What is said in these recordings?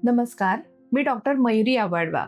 नमस्कार, मी डॉक्टर मयुरी आवाडवा.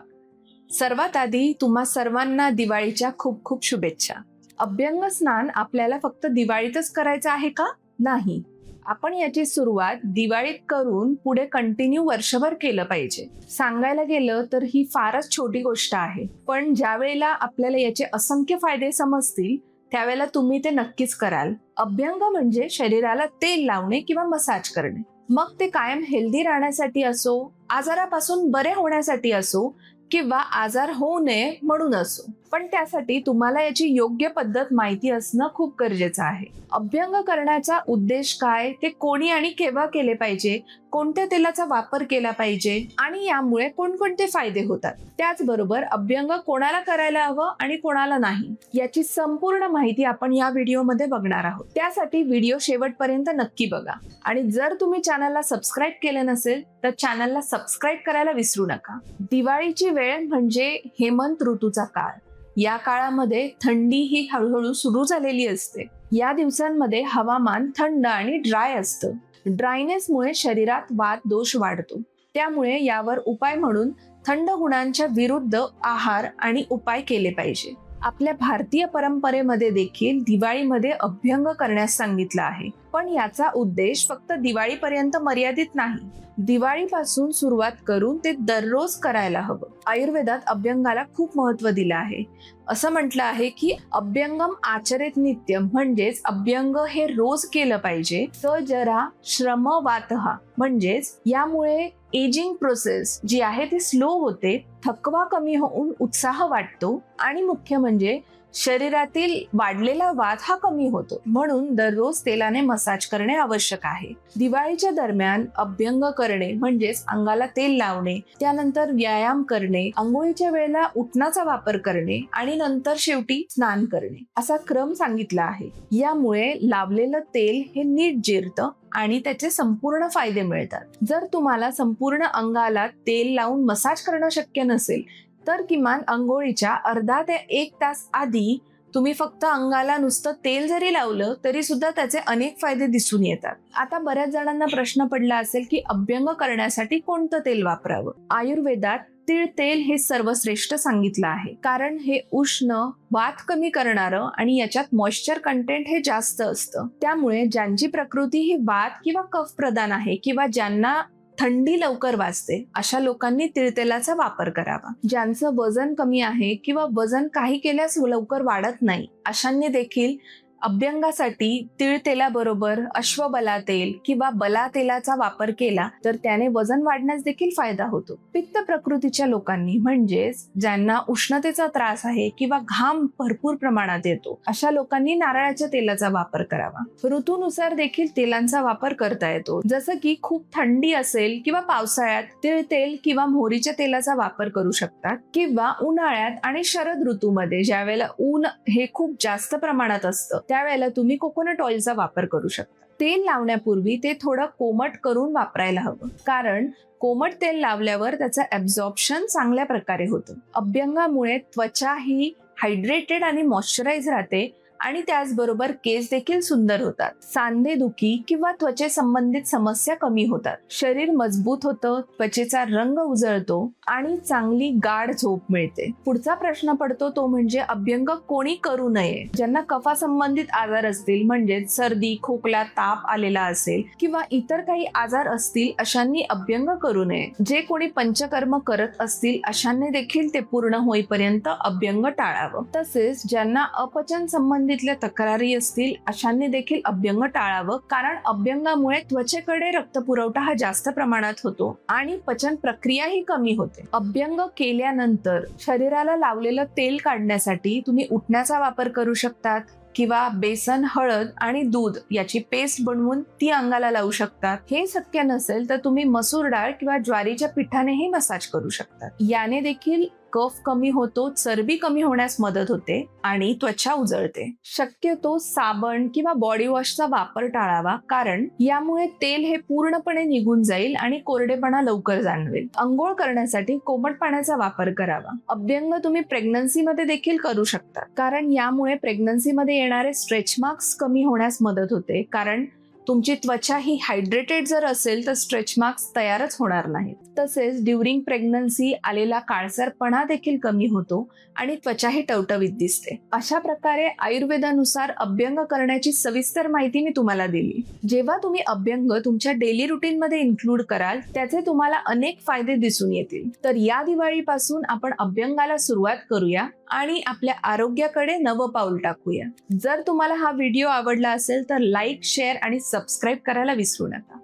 सर्वात आधी तुम्हा सर्वांना दिवाळीच्या खूप खूप शुभेच्छा. अभ्यंग स्नान आपल्याला फक्त दिवाळीतच करायचं आहे का? नाही. आपण याची सुरुवात दिवाळीत करून पुढे कंटिन्यू वर्षभर केलं पाहिजे. सांगायला गेलं तर ही फारच छोटी गोष्ट आहे, पण ज्या वेळेला आपल्याला याचे असंख्य फायदे समजतील त्यावेळेला तुम्ही ते नक्कीच कराल. अभ्यंग म्हणजे शरीराला तेल लावणे किंवा मसाज करणे. मग ते कायम हेल्दी राहण्यासाठी असो, आजारापासून बरे होण्यासाठी असो किंवा आजार होऊ नये म्हणून असो, पण त्यासाठी तुम्हाला याची योग्य पद्धत माहिती असणं खूप गरजेचं आहे. अभ्यंग करण्याचा उद्देश काय, ते कोणी आणि केव्हा केले पाहिजे, कोणत्या तेलाचा वापर केला पाहिजे आणि यामुळे कोणकोणते फायदे होतात, त्याचबरोबर अभ्यंग कोणाला करायला हवं आणि कोणाला नाही, याची संपूर्ण माहिती आपण या व्हिडिओमध्ये बघणार आहोत. त्यासाठी व्हिडिओ शेवटपर्यंत नक्की बघा आणि जर तुम्ही चॅनलला सबस्क्राईब केलं नसेल तर चॅनलला सबस्क्राईब करायला विसरू नका. दिवाळीची वेळ म्हणजे हेमंत ऋतूचा काळ. या काळामध्ये थंडी ही हळूहळू सुरू झालेली असते. या दिवसांमध्ये हवामान थंड आणि ड्राय असतं. ड्रायनेसमुळे शरीरात वात दोष वाढतो. त्यामुळे यावर उपाय म्हणून थंड गुणांच्या विरुद्ध आहार आणि उपाय केले पाहिजे. आपल्या भारतीय परंपरेमध्ये देखील दिवाळीमध्ये अभ्यंग करण्यास सांगितलं आहे, पण याचा उद्देश फक्त दिवाळीपर्यंत मर्यादित नाही. दिवाळीपासून सुरुवात करून ते दररोज करायला हवं. आयुर्वेदात अभ्यंगाला खूप महत्त्व दिलं आहे. असं म्हटलं आहे की अभ्यंगम आचरेत नित्यम, म्हणजेच अभ्यंग हे रोज केलं पाहिजे. स जरा श्रम वातहा, म्हणजेच यामुळे एजिंग प्रोसेस जी आहे ती स्लो होते, थकवा कमी होऊन उत्साह वाटतो आणि मुख्य म्हणजे शरीरातील वाढलेला वात हा कमी होतो. म्हणून दररोज तेलाने मसाज करणे आवश्यक आहे. दिवाळीच्या दरम्यान अभ्यंग करणे म्हणजेच अंगाला तेल लावणे, त्यानंतर व्यायाम करणे, अंघोळीच्या वेळेला उटणाचा वापर करणे आणि नंतर शेवटी स्नान करणे, असा क्रम सांगितला आहे. यामुळे लावलेलं तेल हे नीट जिरतं आणि त्याचे संपूर्ण फायदे मिळतात. जर तुम्हाला संपूर्ण अंगाला तेल लावून मसाज करणं शक्य नसेल तर किमान अंघोळीच्या अर्धा ते 1 तास आधी तुम्ही फक्त अंगाला नुसतं तेल जरी लावलं तरी सुद्धा त्याचे अनेक फायदे दिसून येतात. आता बऱ्याच जणांना प्रश्न पडला असेल की अभ्यंग करण्यासाठी कोणतं तेल वापरावं. आयुर्वेदात तीळ तेल हे सर्वश्रेष्ठ सांगितलं आहे, कारण हे उष्ण, वात कमी करणारं आणि याच्यात मॉइश्चर कंटेंट हे जास्त असतं. त्यामुळे ज्यांची प्रकृती ही वात किंवा कफ प्रधान आहे किंवा ज्यांना थंडी लवकर वाजते, अशा लोकांनी तिळतेलाचा वापर करावा. ज्यांचं वजन कमी आहे किंवा वजन काही केल्यास लवकर वाढत नाही, अशांनी देखील अभ्यंगासाठी तीळ तेलाबरोबर अश्वबला तेल किंवा बला तेलाचा वापर केला तर त्याने वजन वाढण्यास देखील फायदा होतो. पित्त प्रकृतीच्या लोकांनी, म्हणजेच ज्यांना उष्णतेचा त्रास आहे किंवा घाम भरपूर प्रमाणात येतो, अशा लोकांनी नारळाच्या तेलाचा वापर करावा. ऋतूनुसार देखील तेलांचा वापर करता येतो. जसं की खूप थंडी असेल किंवा पावसाळ्यात तीळ तेल किंवा मोहरीच्या तेलाचा वापर करू शकतात, किंवा उन्हाळ्यात आणि शरद ऋतूमध्ये ज्यावेळेला ऊन हे खूप जास्त प्रमाणात असतं त्यावेळेला तुम्ही कोकोनट ऑइलचा वापर करू शकता. तेल लावण्यापूर्वी ते थोडं कोमट करून वापरायला हवं, कारण कोमट तेल लावल्यावर त्याचं ऍब्झॉर्प्शन चांगल्या प्रकारे होतं. अभ्यंगामुळे त्वचा ही हायड्रेटेड आणि मॉइश्चराइज राहते आणि त्याचबरोबर केस देखील सुंदर होतात. सांधेदुखी किंवा त्वचे संबंधित समस्या कमी होतात. शरीर मजबूत होतं, त्वचेचा रंग उजळतो आणि चांगली गाढ झोप मिळते. पुढचा प्रश्न पडतो तो म्हणजे अभ्यंग कोणी करू नये. ज्यांना कफा संबंधित आजार असतील, म्हणजे सर्दी, खोकला, ताप आलेला असेल किंवा इतर काही आजार असतील, अशांनी अभ्यंग करू नये. जे कोणी पंचकर्म करत असतील अशांनी देखील ते पूर्ण होईपर्यंत अभ्यंग टाळावं. तसेच ज्यांना अपचन संबंधित तक्रारी असतील अशांनी देखील अभ्यंग टाळावं, कारण अभ्यंगामुळे त्वचेकडे रक्तपुरवठा हा जास्त प्रमाणात होतो आणि पचन प्रक्रिया ही कमी होते. अभ्यंग केल्यानंतर शरीराला लावलेलं तेल काढण्यासाठी तुम्ही उटण्याचा वापर करू शकतात किंवा बेसन, हळद आणि दूध याची पेस्ट बनवून ती अंगाला लावू शकतात. हे शक्य नसेल तर तुम्ही मसूर डाळ किंवा ज्वारीच्या पिठानेही मसाज करू शकतात. याने देखील कफ कमी होतो, चरबी कमी होण्यास मदत होते आणि त्वचा उजळते. शक्यतो साबण किंवा बॉडी वॉशचा वापर टाळावा, कारण यामुळे तेल हे पूर्णपणे निघून जाईल आणि कोरडेपणा लवकर जाणवेल. अंघोळ करण्यासाठी कोमट पाण्याचा वापर करावा. अभ्यंग तुम्ही प्रेग्नन्सीमध्ये देखील करू शकता, कारण यामुळे प्रेग्नन्सीमध्ये येणारे स्ट्रेच मार्क्स कमी होण्यास मदत होते, कारण तुमची त्वचा ही हायड्रेटेड जर असेल तर स्ट्रेच मार्क्स तयारच होणार नाहीत. तसेच ड्युरिंग प्रेग्नन्सी आलेला काळसरपणा देखील कमी होतो आणि त्वचाही टवटवीत दिसते. अशा प्रकारे आयुर्वेदानुसार अभ्यंग करण्याची सविस्तर माहिती मी तुम्हाला दिली. जेव्हा तुम्ही अभ्यंग तुमच्या डेली रुटीन मध्ये इन्क्लूड कराल त्याचे तुम्हाला अनेक फायदे दिसून येतील. तर या दिवाळीपासून आपण अभ्यंगाला सुरुवात करूया आणि आपल्या आरोग्याकडे नवं पाऊल टाकूया. जर तुम्हाला हा व्हिडिओ आवडला असेल तर लाईक, शेअर आणि सबस्क्राईब करायला विसरू नका.